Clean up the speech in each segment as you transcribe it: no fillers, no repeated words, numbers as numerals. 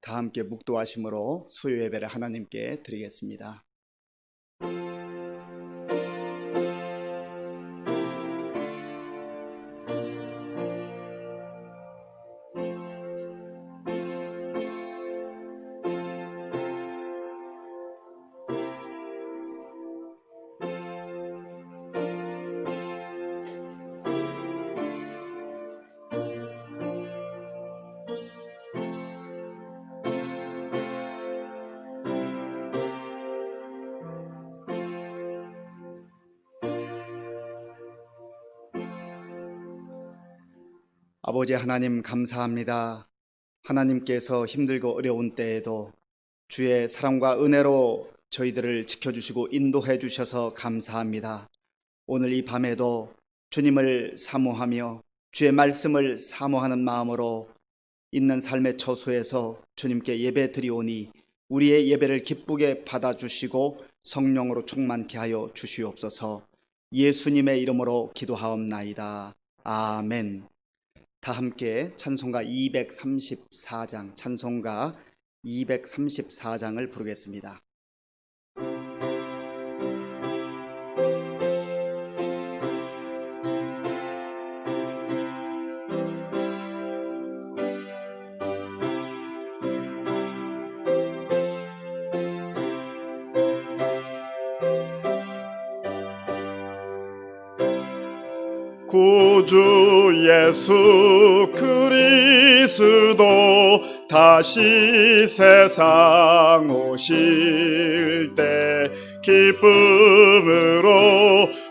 다 함께 묵도하심으로 수요 예배를 하나님께 드리겠습니다. 아버지 하나님 감사합니다. 하나님께서 힘들고 어려운 때에도 주의 사랑과 은혜로 저희들을 지켜주시고 인도해 주셔서 감사합니다. 오늘 이 밤에도 주님을 사모하며 주의 말씀을 사모하는 마음으로 있는 삶의 처소에서 주님께 예배 드리오니 우리의 예배를 기쁘게 받아주시고 성령으로 충만케 하여 주시옵소서. 예수님의 이름으로 기도하옵나이다. 아멘. 다 함께 찬송가 234장을 부르겠습니다. 구주 예수 그리스도 다시 세상 오실 때 기쁨으로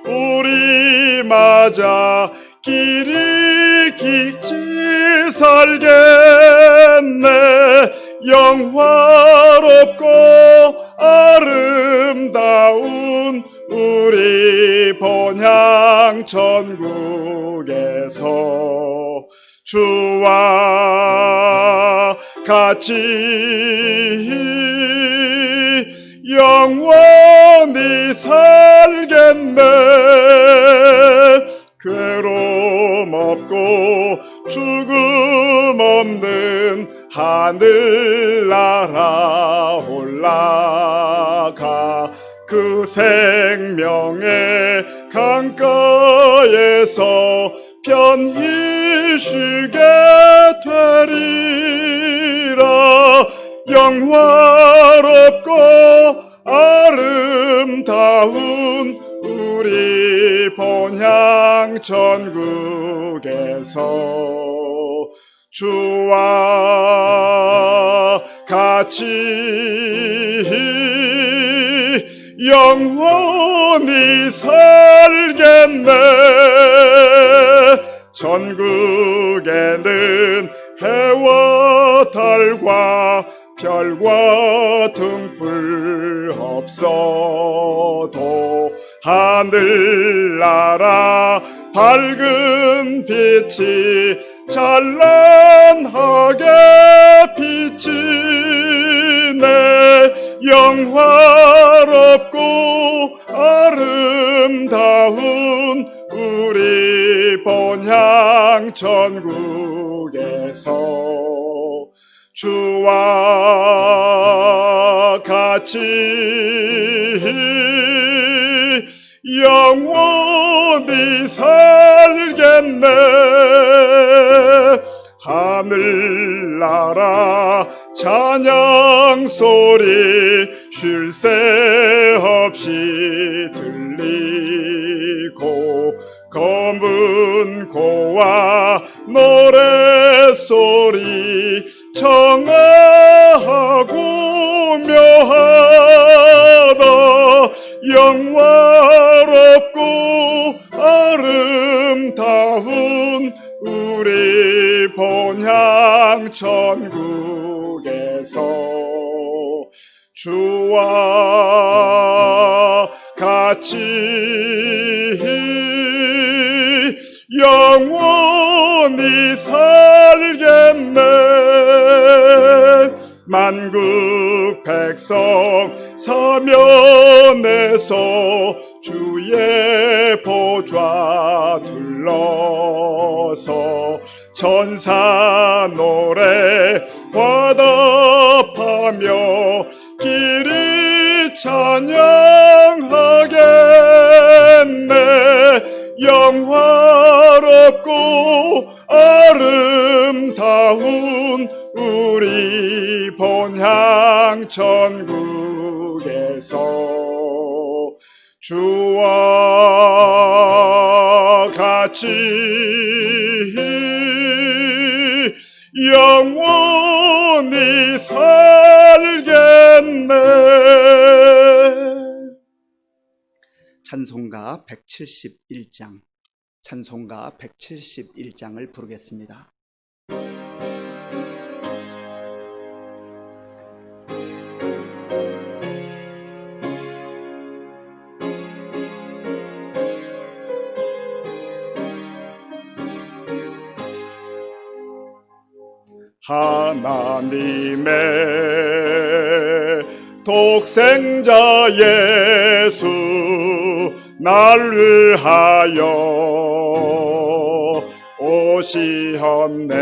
우리 맞아 길이 길지 살겠네. 영화롭고 아름다운 우리 본향 천국에서 주와 같이 영원히 살겠네. 괴로움 없고 죽음 없는 하늘나라 올라가 그 생명의 강가에서 편히 쉬게 되리라. 영화롭고 아름다운 우리 본향 천국에서 주와 같이 영원히 살겠네. 천국에는 해와 달과 별과 등불 없어도 하늘나라 밝은 빛이 찬란하게 비치네. 영화롭고 아름다운 우리 본향 천국에서 주와 같이 영원히 살겠네. 하늘나라 찬양 소리 쉴 새 없이 들리고 검은 고와 노래 소리 청아하고 묘하다. 영화롭고 아름다운 우리 본향 천국에서 주와 같이 영원히 살겠네. 만국 백성 사면에서 주의 보좌 둘러서 천사 노래 화답하며 길이 찬양하겠네. 영화롭고 아름다운 우리 본향 천국에서 주와 같이 영원히 살겠네. 찬송가 171장, 찬송가 171장을 부르겠습니다. 하나님의 독생자 예수 날 위하여 오시었네.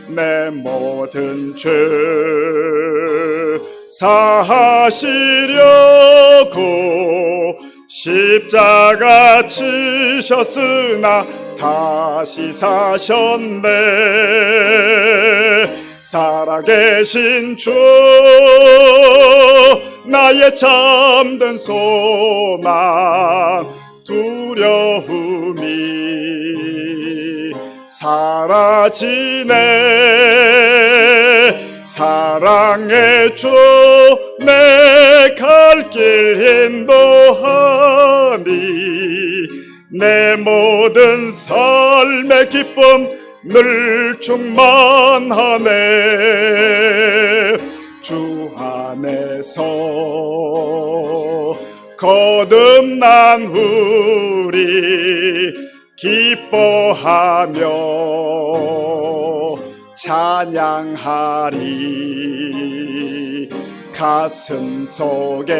내 모든 죄 사하시려고 십자가 치셨으나 다시 사셨네. 살아계신 주 나의 참된 소망 두려움이 사라지네. 사랑의 주 내 갈 길 인도하니 내 모든 삶의 기쁨 늘 충만하네. 주 안에서 거듭난 우리 기뻐하며 찬양하리. 가슴 속에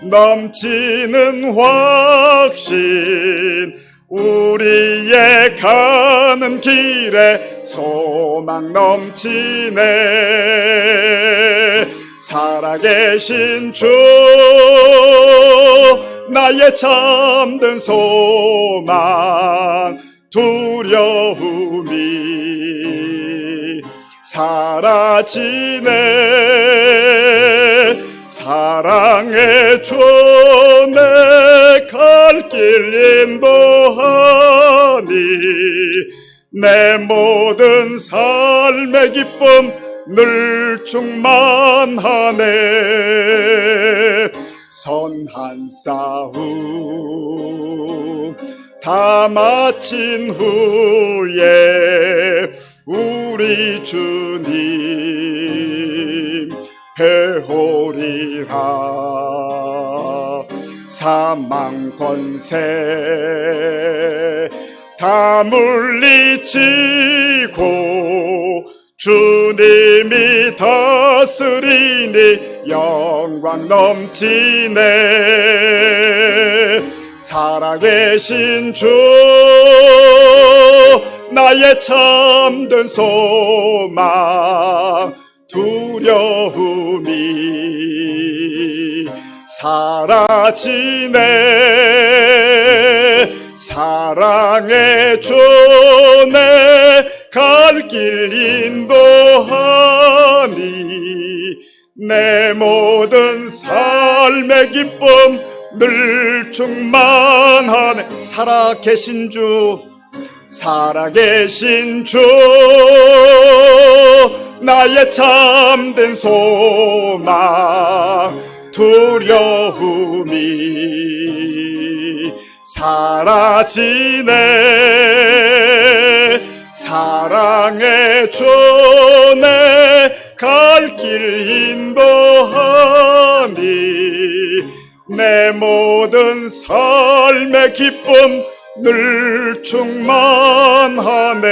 넘치는 확신 우리의 가는 길에 소망 넘치네. 살아계신 주 나의 참된 소망 두려움이 사라지네. 사랑의 주 내 갈 길 인도하니 내 모든 삶의 기쁨 늘 충만하네. 선한 싸움 다 마친 후에 우리 주님 배우리라. 사망 권세 다 물리치고 주님이 다스리니 영광 넘치네. 살아계신 주 나의 참된 소망 두려움이 사라지네. 사랑의 주 내 갈 길 인도하니 내 모든 삶의 기쁨 늘 충만하네. 살아계신 주 살아계신 주 나의 참된 소망 두려움이 사라지네. 사랑의 주 내 갈 길 인도하니 내 모든 삶의 기쁨 늘 충만하네.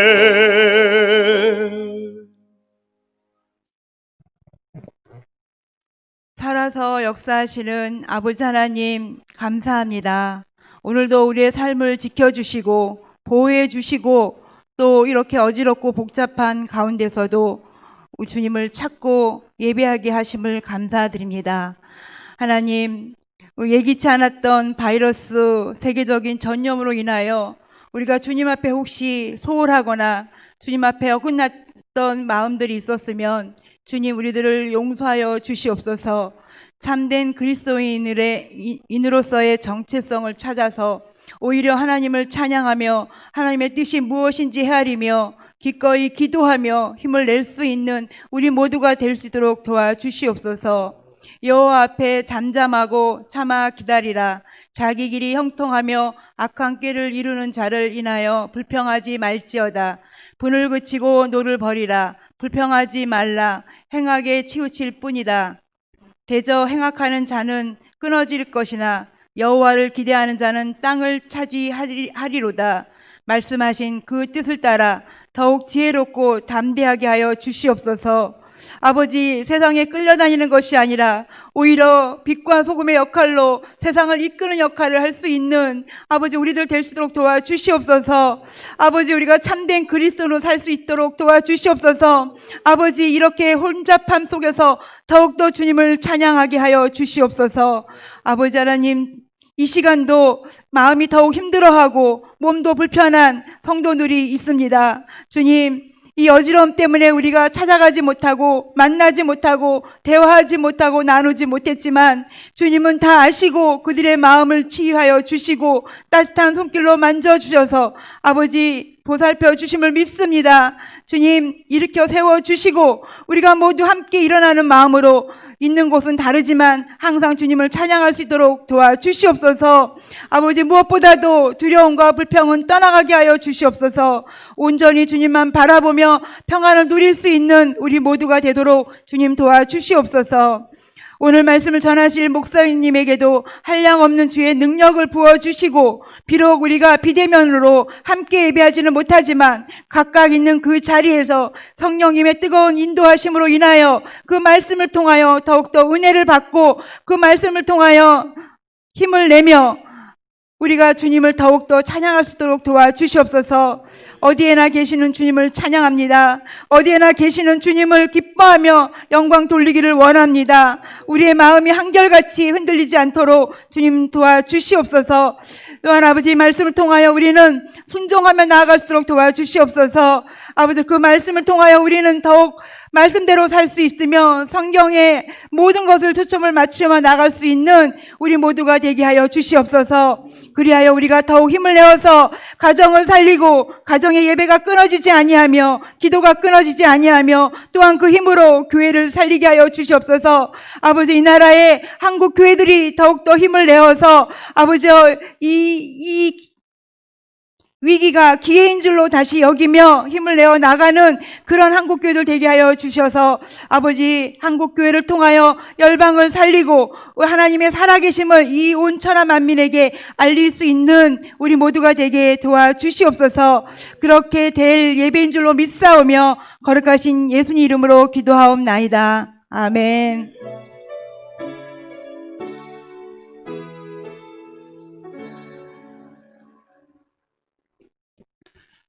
살아서 역사하시는 아버지 하나님 감사합니다. 오늘도 우리의 삶을 지켜주시고 보호해 주시고 또 이렇게 어지럽고 복잡한 가운데서도 주님을 찾고 예배하게 하심을 감사드립니다. 하나님, 예기치 않았던 바이러스 세계적인 전염으로 인하여 우리가 주님 앞에 혹시 소홀하거나 주님 앞에 어긋났던 마음들이 있었으면 주님 우리들을 용서하여 주시옵소서. 참된 그리스도인으로서의 정체성을 찾아서 오히려 하나님을 찬양하며 하나님의 뜻이 무엇인지 헤아리며 기꺼이 기도하며 힘을 낼 수 있는 우리 모두가 될 수 있도록 도와주시옵소서. 여호와 앞에 잠잠하고 참아 기다리라. 자기 길이 형통하며 악한 꾀를 이루는 자를 인하여 불평하지 말지어다. 분을 그치고 노를 버리라. 불평하지 말라. 행악에 치우칠 뿐이다. 대저 행악하는 자는 끊어질 것이나 여호와를 기대하는 자는 땅을 차지하리로다. 말씀하신 그 뜻을 따라 더욱 지혜롭고 담대하게 하여 주시옵소서. 아버지, 세상에 끌려다니는 것이 아니라 오히려 빛과 소금의 역할로 세상을 이끄는 역할을 할 수 있는 아버지 우리들 될 수 있도록 도와주시옵소서. 아버지, 우리가 참된 그리스도로 살 수 있도록 도와주시옵소서. 아버지, 이렇게 혼잡함 속에서 더욱더 주님을 찬양하게 하여 주시옵소서. 아버지 하나님, 이 시간도 마음이 더욱 힘들어하고 몸도 불편한 성도들이 있습니다. 주님, 이 어지러움 때문에 우리가 찾아가지 못하고 만나지 못하고 대화하지 못하고 나누지 못했지만 주님은 다 아시고 그들의 마음을 치유하여 주시고 따뜻한 손길로 만져주셔서 아버지 보살펴 주심을 믿습니다. 주님, 일으켜 세워주시고 우리가 모두 함께 일어나는 마음으로 있는 곳은 다르지만 항상 주님을 찬양할 수 있도록 도와주시옵소서. 아버지, 무엇보다도 두려움과 불평은 떠나가게 하여 주시옵소서. 온전히 주님만 바라보며 평안을 누릴 수 있는 우리 모두가 되도록 주님 도와주시옵소서. 오늘 말씀을 전하실 목사님에게도 한량없는 주의 능력을 부어주시고 비록 우리가 비대면으로 함께 예배하지는 못하지만 각각 있는 그 자리에서 성령님의 뜨거운 인도하심으로 인하여 그 말씀을 통하여 더욱더 은혜를 받고 그 말씀을 통하여 힘을 내며 우리가 주님을 더욱더 찬양할 수 있도록 도와주시옵소서. 어디에나 계시는 주님을 찬양합니다. 어디에나 계시는 주님을 기뻐하며 영광 돌리기를 원합니다. 우리의 마음이 한결같이 흔들리지 않도록 주님 도와주시옵소서. 또한 아버지 말씀을 통하여 우리는 순종하며 나아갈 수 있도록 도와주시옵소서. 아버지, 그 말씀을 통하여 우리는 더욱 말씀대로 살 수 있으며 성경의 모든 것을 초점을 맞추며 나갈 수 있는 우리 모두가 되게 하여 주시옵소서. 그리하여 우리가 더욱 힘을 내어서 가정을 살리고 가정의 예배가 끊어지지 아니하며 기도가 끊어지지 아니하며 또한 그 힘으로 교회를 살리게 하여 주시옵소서. 아버지, 이 나라의 한국 교회들이 더욱더 힘을 내어서 아버지 이 위기가 기회인 줄로 다시 여기며 힘을 내어 나가는 그런 한국교회들 되게 하여 주셔서 아버지, 한국교회를 통하여 열방을 살리고 하나님의 살아계심을 이 온 천하 만민에게 알릴 수 있는 우리 모두가 되게 도와주시옵소서. 그렇게 될 예배인 줄로 믿사오며 거룩하신 예수님 이름으로 기도하옵나이다. 아멘.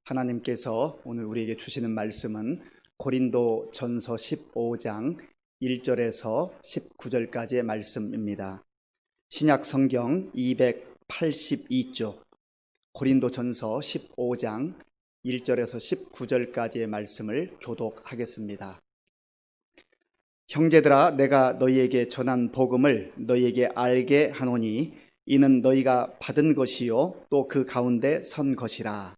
하나님께서 오늘 우리에게 주시는 말씀은 고린도 전서 15장 1절에서 19절까지의 말씀입니다. 신약 성경 282쪽 고린도 전서 15장 1절에서 19절까지의 말씀을 교독하겠습니다. 형제들아, 내가 너희에게 전한 복음을 너희에게 알게 하노니 이는 너희가 받은 것이요 또 그 가운데 선 것이라.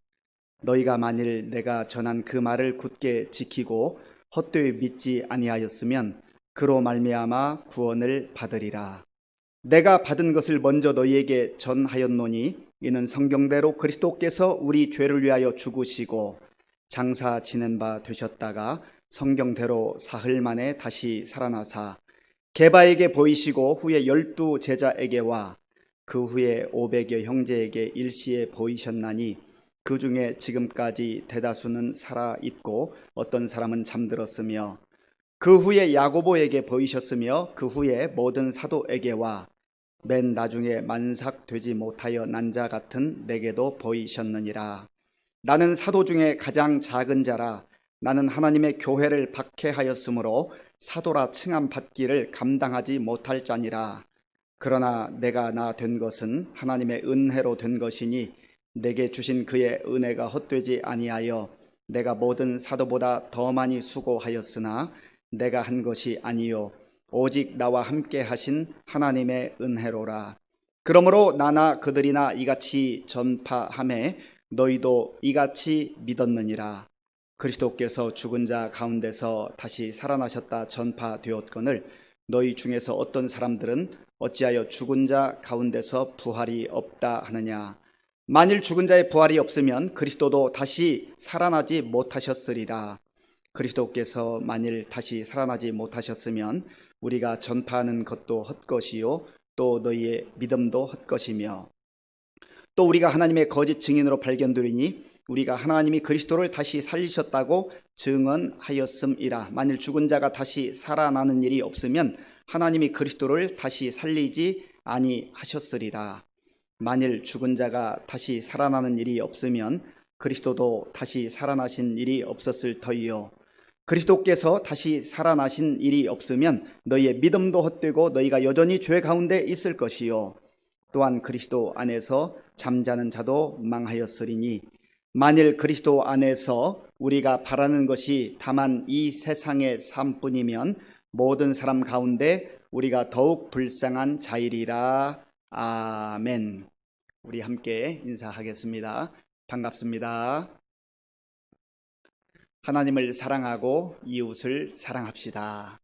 너희가 만일 내가 전한 그 말을 굳게 지키고 헛되이 믿지 아니하였으면 그로 말미암아 구원을 받으리라. 내가 받은 것을 먼저 너희에게 전하였노니 이는 성경대로 그리스도께서 우리 죄를 위하여 죽으시고 장사 지낸 바 되셨다가 성경대로 사흘 만에 다시 살아나사 게바에게 보이시고 후에 12 제자에게와 그 후에 500여 형제에게 일시에 보이셨나니 그 중에 지금까지 대다수는 살아있고 어떤 사람은 잠들었으며 그 후에 야고보에게 보이셨으며 그 후에 모든 사도에게와 맨 나중에 만삭되지 못하여 난 자 같은 내게도 보이셨느니라. 나는 사도 중에 가장 작은 자라. 나는 하나님의 교회를 박해하였으므로 사도라 칭함 받기를 감당하지 못할 자니라. 그러나 내가 나 된 것은 하나님의 은혜로 된 것이니 내게 주신 그의 은혜가 헛되지 아니하여 내가 모든 사도보다 더 많이 수고하였으나 내가 한 것이 아니요 오직 나와 함께 하신 하나님의 은혜로라. 그러므로 나나 그들이나 이같이 전파하매 너희도 이같이 믿었느니라. 그리스도께서 죽은 자 가운데서 다시 살아나셨다 전파되었거늘 너희 중에서 어떤 사람들은 어찌하여 죽은 자 가운데서 부활이 없다 하느냐. 만일 죽은 자의 부활이 없으면 그리스도도 다시 살아나지 못하셨으리라. 그리스도께서 만일 다시 살아나지 못하셨으면 우리가 전파하는 것도 헛것이요 또 너희의 믿음도 헛것이며 또 우리가 하나님의 거짓 증인으로 발견되리니 우리가 하나님이 그리스도를 다시 살리셨다고 증언하였음이라. 만일 죽은 자가 다시 살아나는 일이 없으면 하나님이 그리스도를 다시 살리지 아니하셨으리라. 만일 죽은 자가 다시 살아나는 일이 없으면 그리스도도 다시 살아나신 일이 없었을 터이요 그리스도께서 다시 살아나신 일이 없으면 너희의 믿음도 헛되고 너희가 여전히 죄 가운데 있을 것이요 또한 그리스도 안에서 잠자는 자도 망하였으리니 만일 그리스도 안에서 우리가 바라는 것이 다만 이 세상의 삶뿐이면 모든 사람 가운데 우리가 더욱 불쌍한 자이리라. 아멘. 우리 함께 인사하겠습니다. 반갑습니다. 하나님을 사랑하고 이웃을 사랑합시다.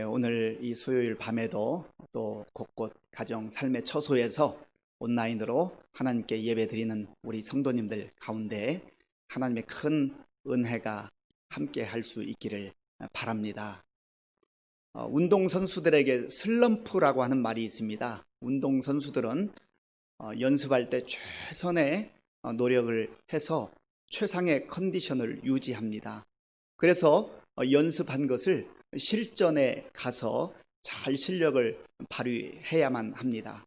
오늘 이 수요일 밤에도 또 곳곳 가정 삶의 처소에서 온라인으로 하나님께 예배드리는 우리 성도님들 가운데 하나님의 큰 은혜가 함께 할 수 있기를 바랍니다. 운동선수들에게 슬럼프라고 하는 말이 있습니다. 운동선수들은 연습할 때 최선의 노력을 해서 최상의 컨디션을 유지합니다. 그래서 연습한 것을 실전에 가서 잘 실력을 발휘해야만 합니다.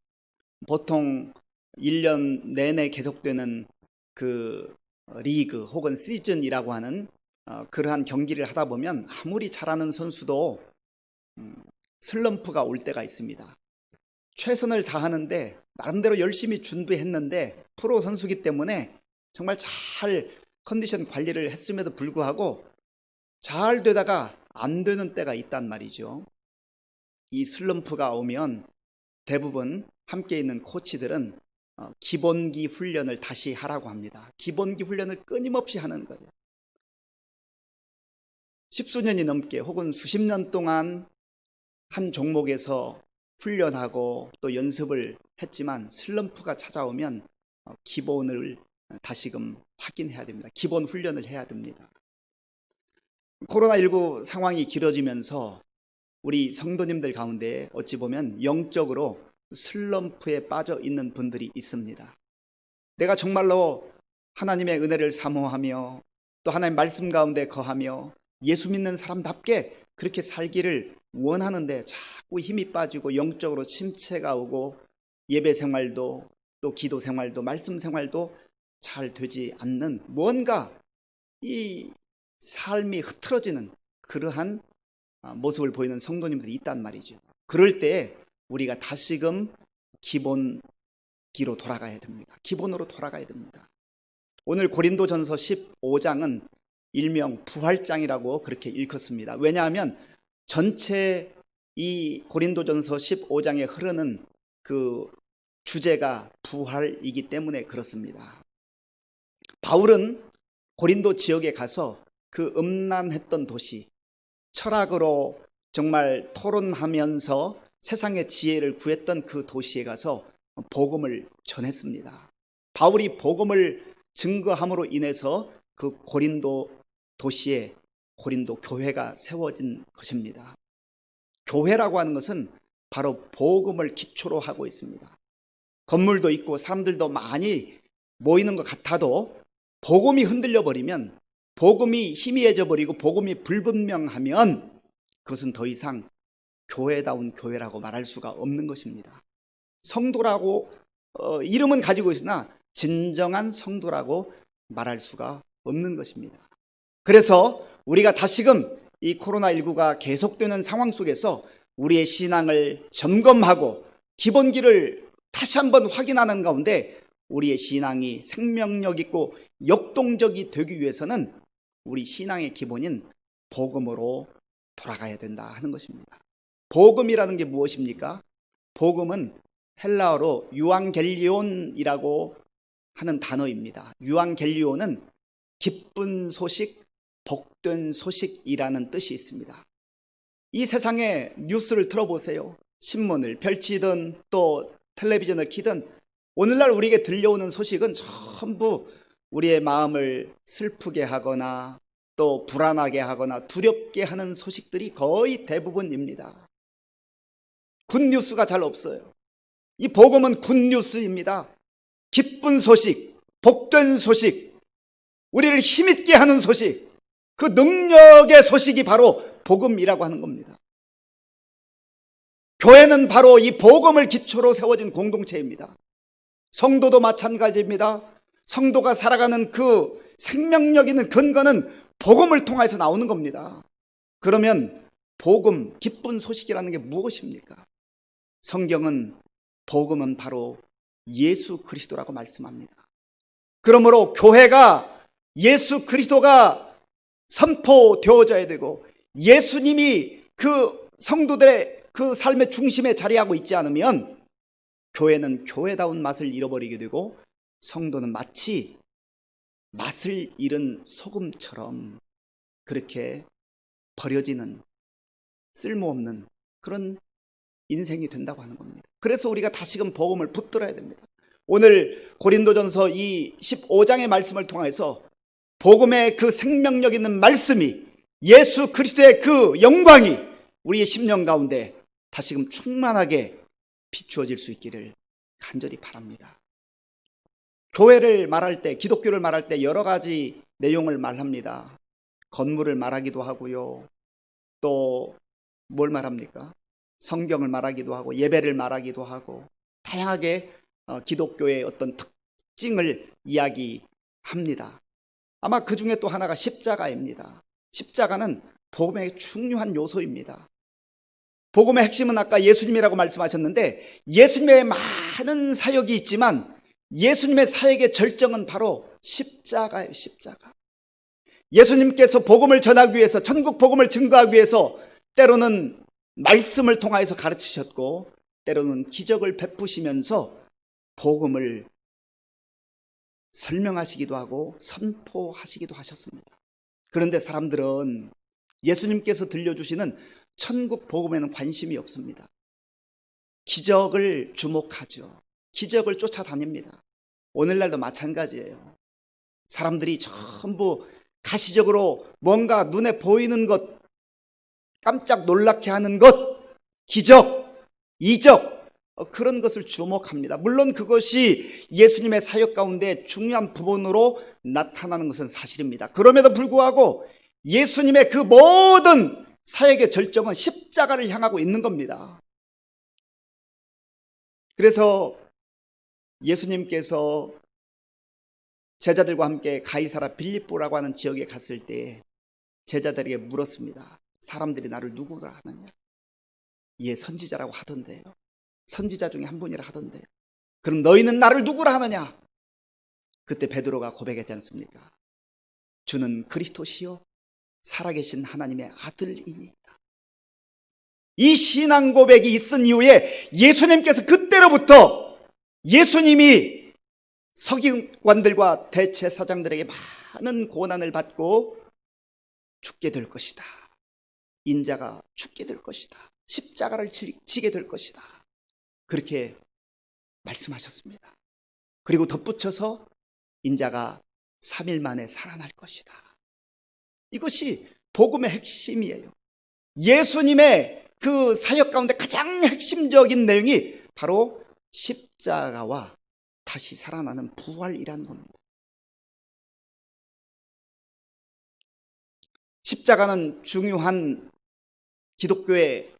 보통 1년 내내 계속되는 그 리그 혹은 시즌이라고 하는 그러한 경기를 하다 보면 아무리 잘하는 선수도 슬럼프가 올 때가 있습니다. 최선을 다하는데 나름대로 열심히 준비했는데 프로 선수기 때문에 정말 잘 컨디션 관리를 했음에도 불구하고 잘 되다가 안 되는 때가 있단 말이죠. 이 슬럼프가 오면 대부분 함께 있는 코치들은 기본기 훈련을 다시 하라고 합니다. 기본기 훈련을 끊임없이 하는 거예요. 십수년이 넘게 혹은 수십 년 동안 한 종목에서 훈련하고 또 연습을 했지만 슬럼프가 찾아오면 기본을 다시금 확인해야 됩니다. 기본 훈련을 해야 됩니다. 코로나19 상황이 길어지면서 우리 성도님들 가운데 어찌 보면 영적으로 슬럼프에 빠져 있는 분들이 있습니다. 내가 정말로 하나님의 은혜를 사모하며 또 하나님의 말씀 가운데 거하며 예수 믿는 사람답게 그렇게 살기를 원하는데 자꾸 힘이 빠지고 영적으로 침체가 오고 예배 생활도 또 기도 생활도 말씀 생활도 잘 되지 않는 뭔가 이 삶이 흐트러지는 그러한 모습을 보이는 성도님들이 있단 말이죠. 그럴 때 우리가 다시금 기본기로 돌아가야 됩니다. 기본으로 돌아가야 됩니다. 오늘 고린도전서 15장은 일명 부활장이라고 그렇게 읽었습니다. 왜냐하면 전체 이 고린도전서 15장에 흐르는 그 주제가 부활이기 때문에 그렇습니다. 바울은 고린도 지역에 가서 그 음란했던 도시, 철학으로 정말 토론하면서 세상의 지혜를 구했던 그 도시에 가서 복음을 전했습니다. 바울이 복음을 증거함으로 인해서 그 고린도 도시에 고린도 교회가 세워진 것입니다. 교회라고 하는 것은 바로 복음을 기초로 하고 있습니다. 건물도 있고 사람들도 많이 모이는 것 같아도 복음이 흔들려 버리면, 복음이 희미해져 버리고 복음이 불분명하면 그것은 더 이상 교회다운 교회라고 말할 수가 없는 것입니다. 성도라고 이름은 가지고 있으나 진정한 성도라고 말할 수가 없는 것입니다. 그래서 우리가 다시금 이 코로나19가 계속되는 상황 속에서 우리의 신앙을 점검하고 기본기를 다시 한번 확인하는 가운데 우리의 신앙이 생명력 있고 역동적이 되기 위해서는 우리 신앙의 기본인 복음으로 돌아가야 된다 하는 것입니다. 복음이라는 게 무엇입니까? 복음은 헬라어로 유앙겔리온이라고 하는 단어입니다. 유앙겔리온은 기쁜 소식, 복된 소식이라는 뜻이 있습니다. 이 세상에 뉴스를 틀어보세요. 신문을 펼치든 또 텔레비전을 키든 오늘날 우리에게 들려오는 소식은 전부 우리의 마음을 슬프게 하거나 또 불안하게 하거나 두렵게 하는 소식들이 거의 대부분입니다. 굿뉴스가 잘 없어요. 이 복음은 굿뉴스입니다. 기쁜 소식, 복된 소식, 우리를 힘있게 하는 소식, 그 능력의 소식이 바로 복음이라고 하는 겁니다. 교회는 바로 이 복음을 기초로 세워진 공동체입니다. 성도도 마찬가지입니다. 성도가 살아가는 그 생명력 있는 근거는 복음을 통해서 나오는 겁니다. 그러면 복음, 기쁜 소식이라는 게 무엇입니까? 성경은 복음은 바로 예수 그리스도라고 말씀합니다. 그러므로 교회가 예수 그리스도가 선포되어져야 되고 예수님이 그 성도들의 그 삶의 중심에 자리하고 있지 않으면 교회는 교회다운 맛을 잃어버리게 되고 성도는 마치 맛을 잃은 소금처럼 그렇게 버려지는 쓸모없는 그런 인생이 된다고 하는 겁니다. 그래서 우리가 다시금 복음을 붙들어야 됩니다. 오늘 고린도전서 이 15장의 말씀을 통해서 복음의 그 생명력 있는 말씀이 예수 그리스도의 그 영광이 우리의 심령 가운데 다시금 충만하게 비추어질 수 있기를 간절히 바랍니다. 교회를 말할 때, 기독교를 말할 때 여러 가지 내용을 말합니다. 건물을 말하기도 하고요. 또 뭘 말합니까? 성경을 말하기도 하고 예배를 말하기도 하고 다양하게 기독교의 어떤 특징을 이야기합니다. 아마 그 중에 또 하나가 십자가입니다. 십자가는 복음의 중요한 요소입니다. 복음의 핵심은 아까 예수님이라고 말씀하셨는데 예수님의 많은 사역이 있지만 예수님의 사역의 절정은 바로 십자가예요. 십자가. 예수님께서 복음을 전하기 위해서 천국 복음을 증거하기 위해서 때로는 말씀을 통하여서 가르치셨고 때로는 기적을 베푸시면서 복음을 설명하시기도 하고 선포하시기도 하셨습니다. 그런데 사람들은 예수님께서 들려주시는 천국 복음에는 관심이 없습니다. 기적을 주목하죠. 기적을 쫓아다닙니다. 오늘날도 마찬가지예요. 사람들이 전부 가시적으로 뭔가 눈에 보이는 것, 깜짝 놀라게 하는 것, 기적, 이적, 그런 것을 주목합니다. 물론 그것이 예수님의 사역 가운데 중요한 부분으로 나타나는 것은 사실입니다. 그럼에도 불구하고 예수님의 그 모든 사역의 절정은 십자가를 향하고 있는 겁니다. 그래서 예수님께서 제자들과 함께 가이사라 빌립보라고 하는 지역에 갔을 때 제자들에게 물었습니다. 사람들이 나를 누구라 하느냐? 예, 선지자라고 하던데요. 선지자 중에 한 분이라 하던데요. 그럼 너희는 나를 누구라 하느냐? 그때 베드로가 고백했지 않습니까? 주는 그리스도시요 살아계신 하나님의 아들이니이다. 이 신앙 고백이 있은 이후에 예수님께서 그때로부터 예수님이 서기관들과 대제사장들에게 많은 고난을 받고 죽게 될 것이다. 인자가 죽게 될 것이다. 십자가를 지게 될 것이다. 그렇게 말씀하셨습니다. 그리고 덧붙여서 인자가 3일 만에 살아날 것이다. 이것이 복음의 핵심이에요. 예수님의 그 사역 가운데 가장 핵심적인 내용이 바로 십자가와 다시 살아나는 부활이라는 겁니다. 십자가는 중요한 기독교의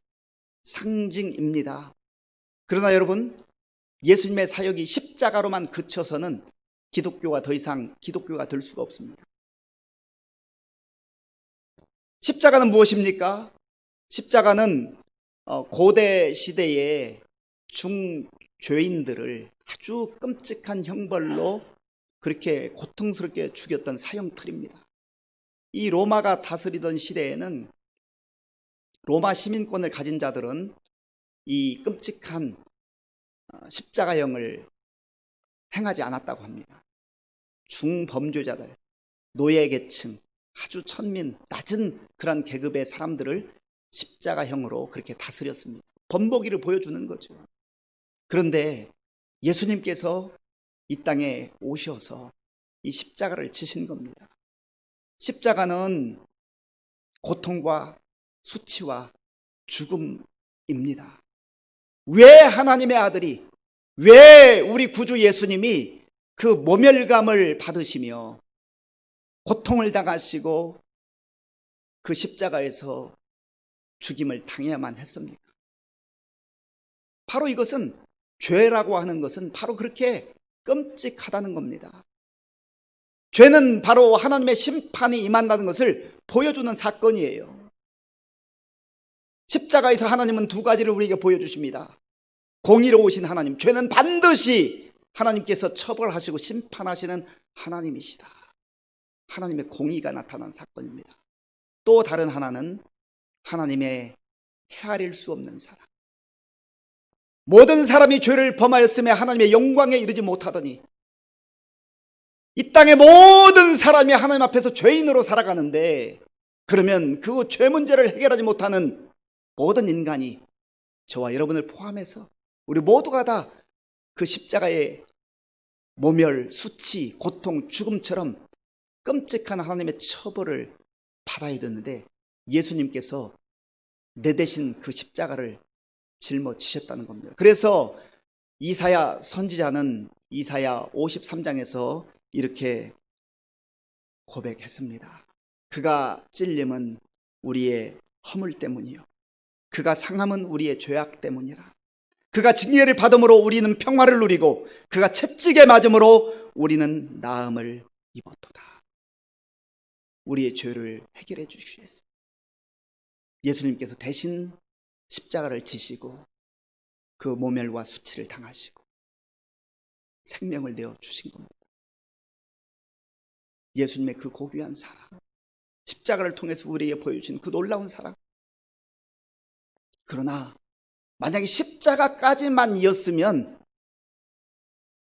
상징입니다. 그러나 여러분, 예수님의 사역이 십자가로만 그쳐서는 기독교가 더 이상 기독교가 될 수가 없습니다. 십자가는 무엇입니까? 십자가는 고대 시대의 중죄인들을 아주 끔찍한 형벌로 그렇게 고통스럽게 죽였던 사형틀입니다. 이 로마가 다스리던 시대에는 로마 시민권을 가진 자들은 이 끔찍한 십자가형을 행하지 않았다고 합니다. 중범죄자들, 노예계층, 아주 천민, 낮은 그런 계급의 사람들을 십자가형으로 그렇게 다스렸습니다. 범벅이를 보여주는 거죠. 그런데 예수님께서 이 땅에 오셔서 이 십자가를 지신 겁니다. 십자가는 고통과 수치와 죽음입니다. 왜 하나님의 아들이, 왜 우리 구주 예수님이 그 모멸감을 받으시며 고통을 당하시고 그 십자가에서 죽임을 당해야만 했습니까? 바로 이것은, 죄라고 하는 것은 바로 그렇게 끔찍하다는 겁니다. 죄는 바로 하나님의 심판이 임한다는 것을 보여주는 사건이에요. 십자가에서 하나님은 두 가지를 우리에게 보여주십니다. 공의로우신 하나님, 죄는 반드시 하나님께서 처벌하시고 심판하시는 하나님이시다. 하나님의 공의가 나타난 사건입니다. 또 다른 하나는 하나님의 헤아릴 수 없는 사랑. 모든 사람이 죄를 범하였음에 하나님의 영광에 이르지 못하더니 이 땅의 모든 사람이 하나님 앞에서 죄인으로 살아가는데, 그러면 그 죄 문제를 해결하지 못하는 모든 인간이, 저와 여러분을 포함해서 우리 모두가 다 그 십자가의 모멸, 수치, 고통, 죽음처럼 끔찍한 하나님의 처벌을 받아야 되는데, 예수님께서 내 대신 그 십자가를 짊어지셨다는 겁니다. 그래서 이사야 선지자는 이사야 53장에서 이렇게 고백했습니다. 그가 찔림은 우리의 허물 때문이요, 그가 상함은 우리의 죄악 때문이라. 그가 징계를 받음으로 우리는 평화를 누리고 그가 채찍에 맞음으로 우리는 나음을 입었도다. 우리의 죄를 해결해 주시겠습니다. 예수님께서 대신 십자가를 지시고 그 모멸과 수치를 당하시고 생명을 내어 주신 겁니다. 예수님의 그 고귀한 사랑, 십자가를 통해서 우리에게 보여주신 그 놀라운 사랑. 그러나 만약에 십자가까지만 이었으면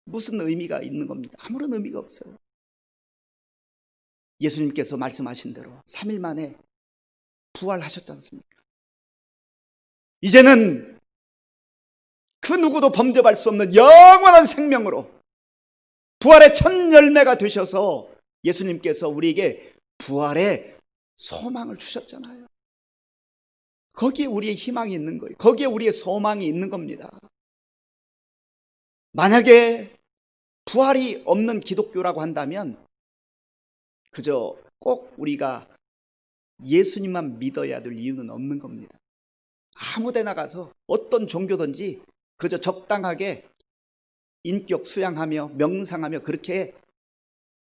무슨 의미가 있는 겁니까? 아무런 의미가 없어요. 예수님께서 말씀하신 대로 3일 만에 부활하셨지 않습니까? 이제는 그 누구도 범접할 수 없는 영원한 생명으로 부활의 첫 열매가 되셔서 예수님께서 우리에게 부활의 소망을 주셨잖아요. 거기에 우리의 희망이 있는 거예요. 거기에 우리의 소망이 있는 겁니다. 만약에 부활이 없는 기독교라고 한다면 그저 꼭 우리가 예수님만 믿어야 될 이유는 없는 겁니다. 아무 데나 가서 어떤 종교든지 그저 적당하게 인격 수양하며 명상하며 그렇게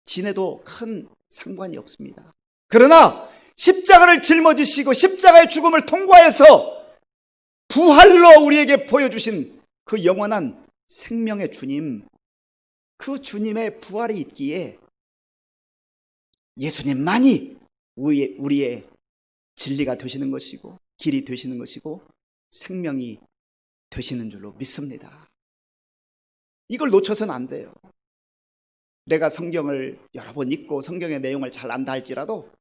지내도 큰 상관이 없습니다. 그러나 십자가를 짊어지시고 십자가의 죽음을 통과해서 부활로 우리에게 보여주신 그 영원한 생명의 주님, 그 주님의 부활이 있기에 예수님만이 우리의 진리가 되시는 것이고 길이 되시는 것이고 생명이 되시는 줄로 믿습니다. 이걸 놓쳐서는 안 돼요. 내가 성경을 여러 번 읽고 성경의 내용을 잘 안다 할지라도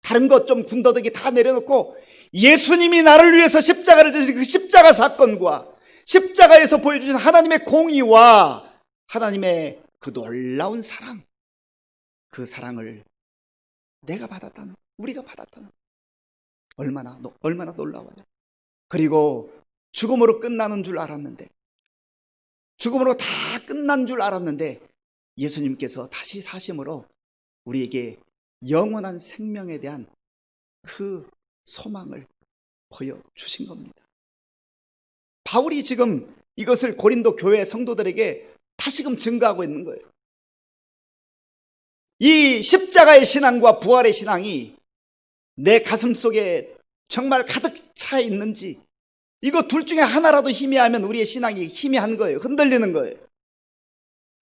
다른 것 좀 군더더기 다 내려놓고 예수님이 나를 위해서 십자가를 지신 그 십자가 사건과 십자가에서 보여주신 하나님의 공의와 하나님의 그 놀라운 사랑, 그 사랑을 내가 받았다는, 우리가 받았다는, 얼마나 놀라워요. 그리고 죽음으로 끝나는 줄 알았는데, 죽음으로 다 끝난 줄 알았는데 예수님께서 다시 사심으로 우리에게 영원한 생명에 대한 그 소망을 보여주신 겁니다. 바울이 지금 이것을 고린도 교회 성도들에게 다시금 증거하고 있는 거예요. 이 십자가의 신앙과 부활의 신앙이 내 가슴 속에 정말 가득 차 있는지, 이거 둘 중에 하나라도 희미하면 우리의 신앙이 희미한 거예요. 흔들리는 거예요.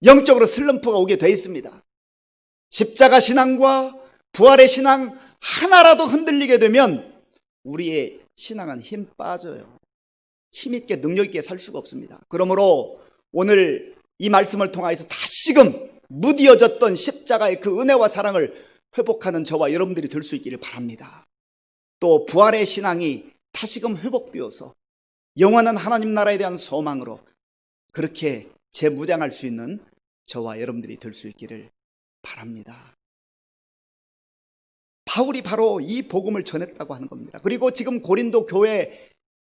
영적으로 슬럼프가 오게 돼 있습니다. 십자가 신앙과 부활의 신앙 하나라도 흔들리게 되면 우리의 신앙은 힘 빠져요. 힘있게 능력있게 살 수가 없습니다. 그러므로 오늘 이 말씀을 통하여서 다시금 무디어졌던 십자가의 그 은혜와 사랑을 회복하는 저와 여러분들이 될 수 있기를 바랍니다. 또 부활의 신앙이 다시금 회복되어서 영원한 하나님 나라에 대한 소망으로 그렇게 재무장할 수 있는 저와 여러분들이 될 수 있기를 바랍니다. 바울이 바로 이 복음을 전했다고 하는 겁니다. 그리고 지금 고린도 교회,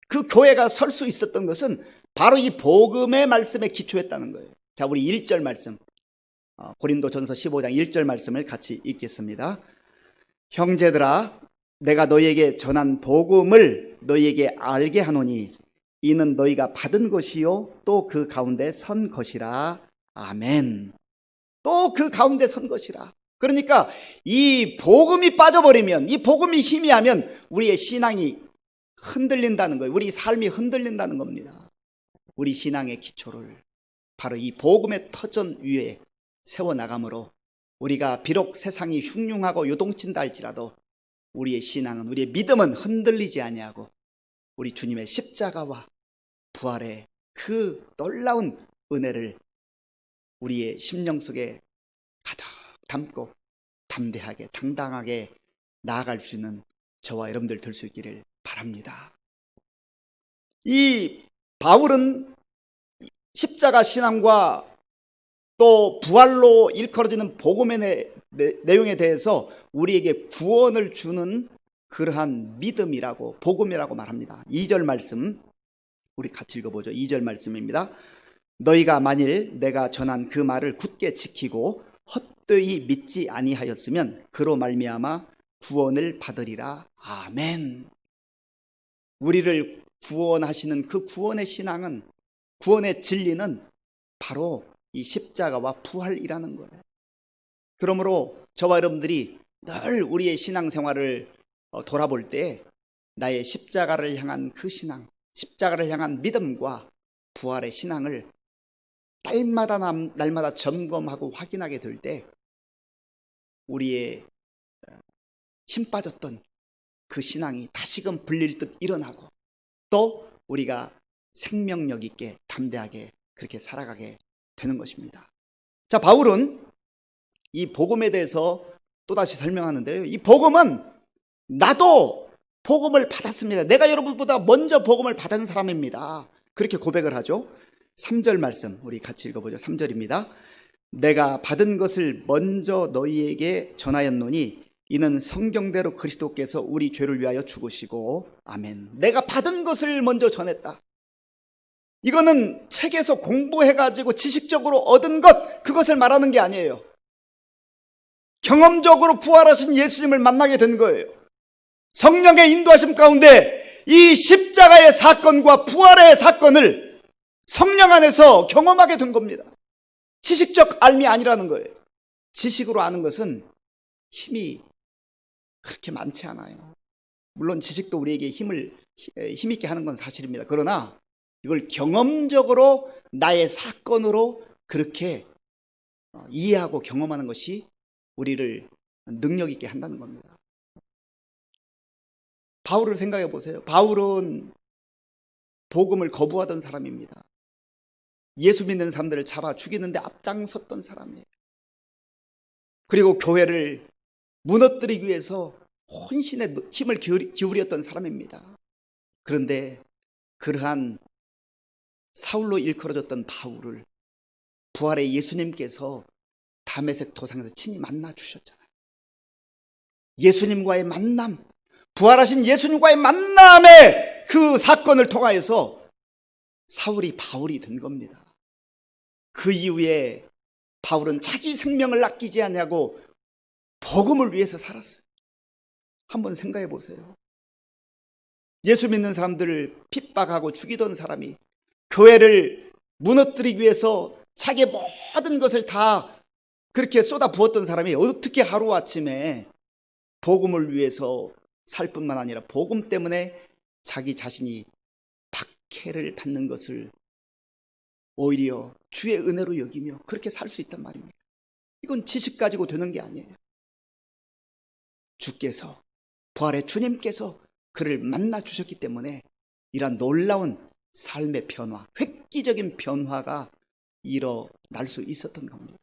그 교회가 설 수 있었던 것은 바로 이 복음의 말씀에 기초했다는 거예요. 자, 우리 1절 말씀, 고린도전서 15장 1절 말씀을 같이 읽겠습니다. 형제들아, 내가 너희에게 전한 복음을 너희에게 알게 하노니 이는 너희가 받은 것이요 또 그 가운데 선 것이라. 아멘. 또 그 가운데 선 것이라. 그러니까 이 복음이 빠져버리면, 이 복음이 희미하면 우리의 신앙이 흔들린다는 거예요. 우리 삶이 흔들린다는 겁니다. 우리 신앙의 기초를 바로 이 복음의 터전 위에 세워나감으로 우리가 비록 세상이 흉흉하고 요동친다 할지라도 우리의 신앙은, 우리의 믿음은 흔들리지 아니하고 우리 주님의 십자가와 부활의 그 놀라운 은혜를 우리의 심령 속에 가득 담고 담대하게 당당하게 나아갈 수 있는 저와 여러분들 될 수 있기를 바랍니다. 이 바울은 십자가 신앙과 또 부활로 일컬어지는 복음의 내용에 대해서 우리에게 구원을 주는 그러한 믿음이라고, 복음이라고 말합니다. 2절 말씀 우리 같이 읽어보죠. 2절 말씀입니다. 너희가 만일 내가 전한 그 말을 굳게 지키고 헛되이 믿지 아니하였으면 그로 말미암아 구원을 받으리라. 아멘. 우리를 구원하시는 그 구원의 신앙은, 구원의 진리는 바로 이 십자가와 부활이라는 거예요. 그러므로 저와 여러분들이 늘 우리의 신앙생활을 돌아볼 때 나의 십자가를 향한 그 신앙, 십자가를 향한 믿음과 부활의 신앙을 날마다 점검하고 확인하게 될 때 우리의 힘 빠졌던 그 신앙이 다시금 불릴 듯 일어나고 또 우리가 생명력 있게 담대하게 그렇게 살아가게 되는 것입니다. 자, 바울은 이 복음에 대해서 또다시 설명하는데요. 이 복음은 나도 복음을 받았습니다. 내가 여러분보다 먼저 복음을 받은 사람입니다. 그렇게 고백을 하죠. 3절 말씀 우리 같이 읽어보죠. 3절입니다. 내가 받은 것을 먼저 너희에게 전하였노니 이는 성경대로 그리스도께서 우리 죄를 위하여 죽으시고. 아멘. 내가 받은 것을 먼저 전했다. 이거는 책에서 공부해가지고 지식적으로 얻은 것, 그것을 말하는 게 아니에요. 경험적으로 부활하신 예수님을 만나게 된 거예요. 성령의 인도하심 가운데 이 십자가의 사건과 부활의 사건을 성령 안에서 경험하게 된 겁니다. 지식적 알미 아니라는 거예요. 지식으로 아는 것은 힘이 그렇게 많지 않아요. 물론 지식도 우리에게 힘있게 하는 건 사실입니다. 그러나 이걸 경험적으로 나의 사건으로 그렇게 이해하고 경험하는 것이 우리를 능력 있게 한다는 겁니다. 바울을 생각해 보세요. 바울은 복음을 거부하던 사람입니다. 예수 믿는 사람들을 잡아 죽이는데 앞장섰던 사람이에요. 그리고 교회를 무너뜨리기 위해서 혼신의 힘을 기울였던 사람입니다. 그런데 그러한 사울로 일컬어졌던 바울을 부활의 예수님께서 다메섹 도상에서 친히 만나 주셨잖아요. 예수님과의 만남, 부활하신 예수님과의 만남의 그 사건을 통하여서 사울이 바울이 된 겁니다. 그 이후에 바울은 자기 생명을 아끼지 않냐고 복음을 위해서 살았어요. 한번 생각해 보세요. 예수 믿는 사람들을 핍박하고 죽이던 사람이 교회를 무너뜨리기 위해서 자기의 모든 것을 다 그렇게 쏟아 부었던 사람이 어떻게 하루아침에 복음을 위해서 살 뿐만 아니라 복음 때문에 자기 자신이 박해를 받는 것을 오히려 주의 은혜로 여기며 그렇게 살 수 있단 말입니다. 이건 지식 가지고 되는 게 아니에요. 주께서, 부활의 주님께서 그를 만나 주셨기 때문에 이러한 놀라운 삶의 변화, 획기적인 변화가 일어날 수 있었던 겁니다.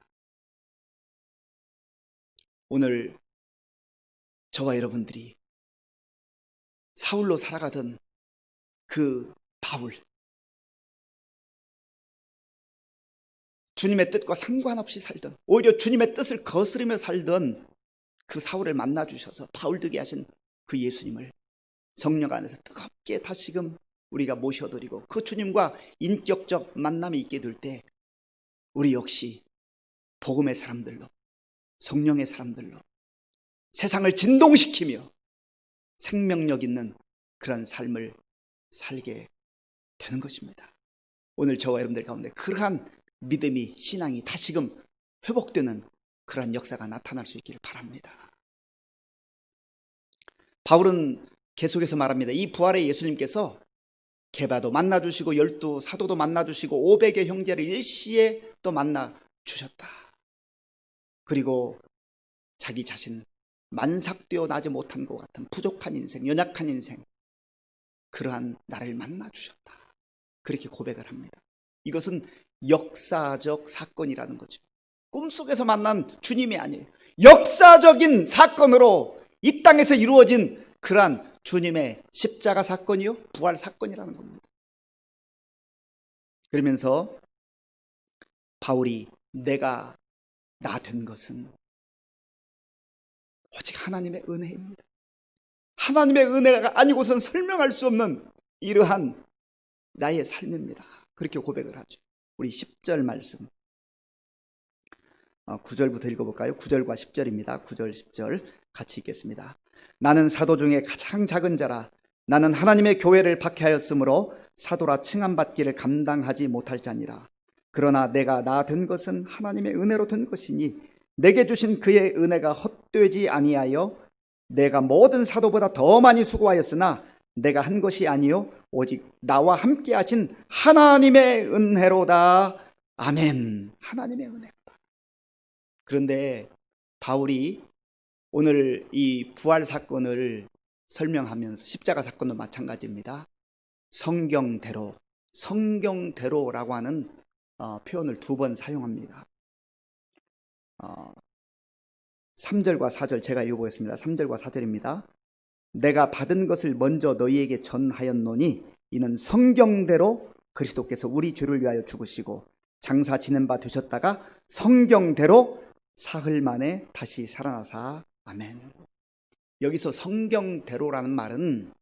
오늘 저와 여러분들이 사울로 살아가던 그 바울, 주님의 뜻과 상관없이 살던, 오히려 주님의 뜻을 거스르며 살던 그 사울을 만나 주셔서 바울 되게 하신 그 예수님을 성령 안에서 뜨겁게 다시금 우리가 모셔드리고 그 주님과 인격적 만남이 있게 될 때 우리 역시 복음의 사람들로, 성령의 사람들로 세상을 진동시키며 생명력 있는 그런 삶을 살게 되는 것입니다. 오늘 저와 여러분들 가운데 그러한 믿음이, 신앙이 다시금 회복되는 그러한 역사가 나타날 수 있기를 바랍니다. 바울은 계속해서 말합니다. 이 부활의 예수님께서 게바도 만나주시고 12 사도도 만나주시고 500의 형제를 일시에 또 만나주셨다. 그리고 자기 자신 만삭되어 나지 못한 것 같은 부족한 인생, 연약한 인생, 그러한 나를 만나주셨다. 그렇게 고백을 합니다. 이것은 역사적 사건이라는 거죠. 꿈속에서 만난 주님이 아니에요. 역사적인 사건으로 이 땅에서 이루어진 그러한 주님의 십자가 사건이요, 부활 사건이라는 겁니다. 그러면서 바울이 내가 나 된 것은 오직 하나님의 은혜입니다. 하나님의 은혜가 아니고선 설명할 수 없는 이러한 나의 삶입니다. 그렇게 고백을 하죠. 우리 10절 말씀 9절부터 읽어볼까요? 9절과 10절입니다. 9절 10절 같이 읽겠습니다. 나는 사도 중에 가장 작은 자라. 나는 하나님의 교회를 박해하였으므로 사도라 칭함받기를 감당하지 못할 자니라. 그러나 내가 나 된 것은 하나님의 은혜로 된 것이니 내게 주신 그의 은혜가 헛되지 아니하여 내가 모든 사도보다 더 많이 수고하였으나 내가 한 것이 아니요 오직 나와 함께 하신 하나님의 은혜로다. 아멘. 하나님의 은혜로다. 그런데 바울이 오늘 이 부활 사건을 설명하면서 십자가 사건도 마찬가지입니다. 성경대로라고 하는 표현을 2번 사용합니다. 3절과 4절 제가 읽어보겠습니다. 3절과 4절입니다. 내가 받은 것을 먼저 너희에게 전하였노니 이는 성경대로 그리스도께서 우리 죄를 위하여 죽으시고 장사 지낸 바 되셨다가 성경대로 사흘 만에 다시 살아나사. 아멘. 여기서 성경대로라는 말은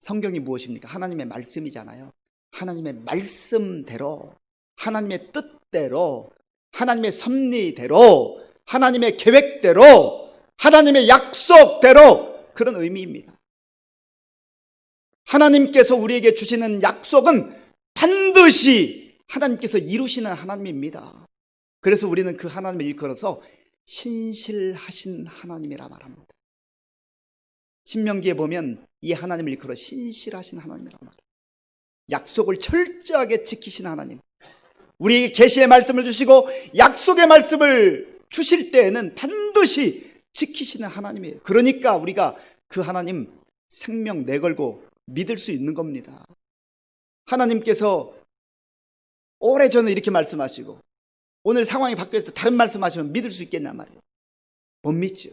성경이 무엇입니까? 하나님의 말씀이잖아요. 하나님의 말씀대로, 하나님의 뜻대로, 하나님의 섭리대로, 하나님의 계획대로, 하나님의 약속대로, 그런 의미입니다. 하나님께서 우리에게 주시는 약속은 반드시 하나님께서 이루시는 하나님입니다. 그래서 우리는 그 하나님을 일컬어서 신실하신 하나님이라 말합니다. 신명기에 보면 이 하나님을 일컬어 신실하신 하나님이라 말합니다. 약속을 철저하게 지키신 하나님, 우리에게 계시의 말씀을 주시고 약속의 말씀을 주실 때에는 반드시 지키시는 하나님이에요. 그러니까 우리가 그 하나님 생명 내걸고 믿을 수 있는 겁니다. 하나님께서 오래전에 이렇게 말씀하시고 오늘 상황이 바뀌어서 다른 말씀하시면 믿을 수 있겠냐 말이에요. 못 믿죠.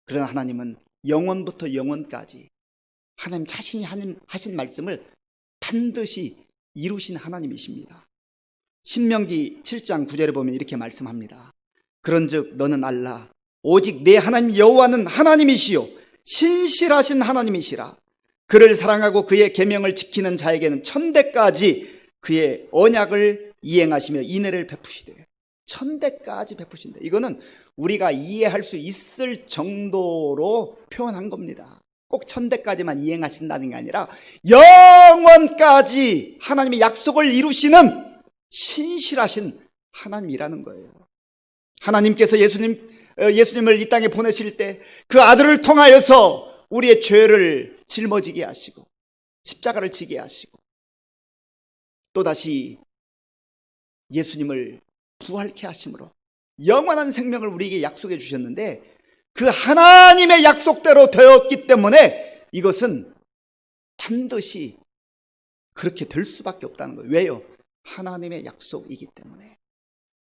그러나 하나님은 영원부터 영원까지 하나님 자신이 하신 말씀을 반드시 이루신 하나님이십니다. 신명기 7장 9절에 보면 이렇게 말씀합니다. 그런즉 너는 알라 오직 내 하나님 여호와는 하나님이시요 신실하신 하나님이시라. 그를 사랑하고 그의 계명을 지키는 자에게는 천대까지 그의 언약을 이행하시며 인애를 베푸시되. 천대까지 베푸신다. 이거는 우리가 이해할 수 있을 정도로 표현한 겁니다. 꼭 천대까지만 이행하신다는 게 아니라 영원까지 하나님의 약속을 이루시는 신실하신 하나님이라는 거예요. 하나님께서 예수님을 이 땅에 보내실 때 그 아들을 통하여서 우리의 죄를 짊어지게 하시고 십자가를 지게 하시고 또다시 예수님을 부활케 하심으로 영원한 생명을 우리에게 약속해 주셨는데, 그 하나님의 약속대로 되었기 때문에 이것은 반드시 그렇게 될 수밖에 없다는 거예요. 왜요? 하나님의 약속이기 때문에.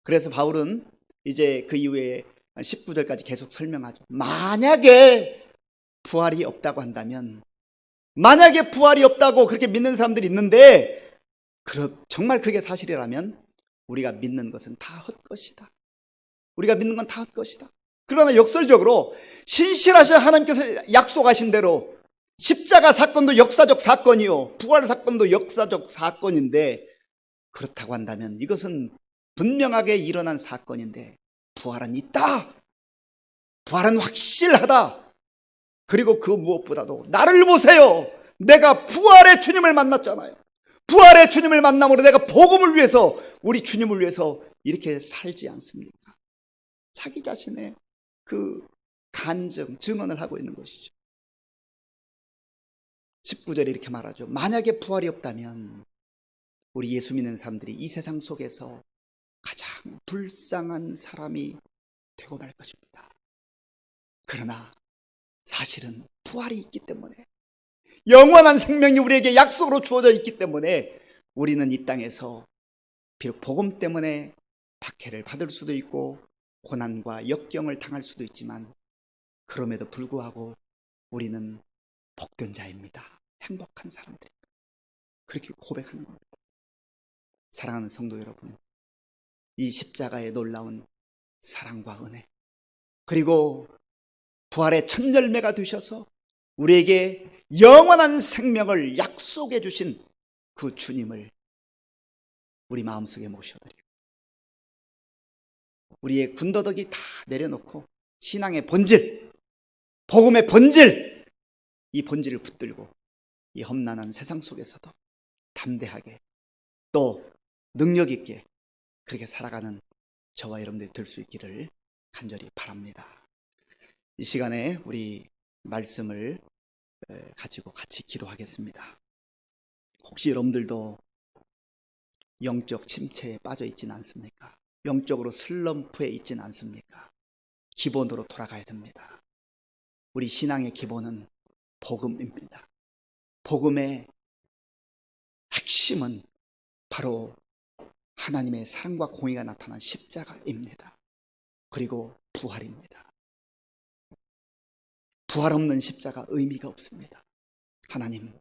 그래서 바울은 이제 그 이후에 19절까지 계속 설명하죠. 만약에 부활이 없다고 한다면, 만약에 부활이 없다고 그렇게 믿는 사람들이 있는데 정말 그게 사실이라면 우리가 믿는 것은 다 헛것이다. 우리가 믿는 건 다 헛것이다. 그러나 역설적으로 신실하신 하나님께서 약속하신 대로 십자가 사건도 역사적 사건이요, 부활 사건도 역사적 사건인데, 그렇다고 한다면 이것은 분명하게 일어난 사건인데 부활은 있다. 부활은 확실하다. 그리고 그 무엇보다도 나를 보세요. 내가 부활의 주님을 만났잖아요. 부활의 주님을 만남으로 내가 복음을 위해서, 우리 주님을 위해서 이렇게 살지 않습니까? 자기 자신의 그 증언을 하고 있는 것이죠. 19절에 이렇게 말하죠. 만약에 부활이 없다면 우리 예수 믿는 사람들이 이 세상 속에서 가장 불쌍한 사람이 되고 말 것입니다. 그러나 사실은 부활이 있기 때문에, 영원한 생명이 우리에게 약속으로 주어져 있기 때문에 우리는 이 땅에서 비록 복음 때문에 박해를 받을 수도 있고 고난과 역경을 당할 수도 있지만, 그럼에도 불구하고 우리는 복된 자입니다. 행복한 사람들입니다. 그렇게 고백하는 겁니다. 사랑하는 성도 여러분, 이 십자가의 놀라운 사랑과 은혜, 그리고 부활의 첫 열매가 되셔서 우리에게 영원한 생명을 약속해 주신 그 주님을 우리 마음속에 모셔드리고, 우리의 군더더기 다 내려놓고 신앙의 본질, 복음의 본질, 이 본질을 붙들고 이 험난한 세상 속에서도 담대하게 또 능력 있게 그렇게 살아가는 저와 여러분들이 될 수 있기를 간절히 바랍니다. 이 시간에 우리 말씀을 가지고 같이 기도하겠습니다. 혹시 여러분들도 영적 침체에 빠져 있지는 않습니까? 영적으로 슬럼프에 있지는 않습니까? 기본으로 돌아가야 됩니다. 우리 신앙의 기본은 복음입니다. 복음의 핵심은 바로 하나님의 사랑과 공의가 나타난 십자가입니다. 그리고 부활입니다. 부활 없는 십자가 의미가 없습니다. 하나님,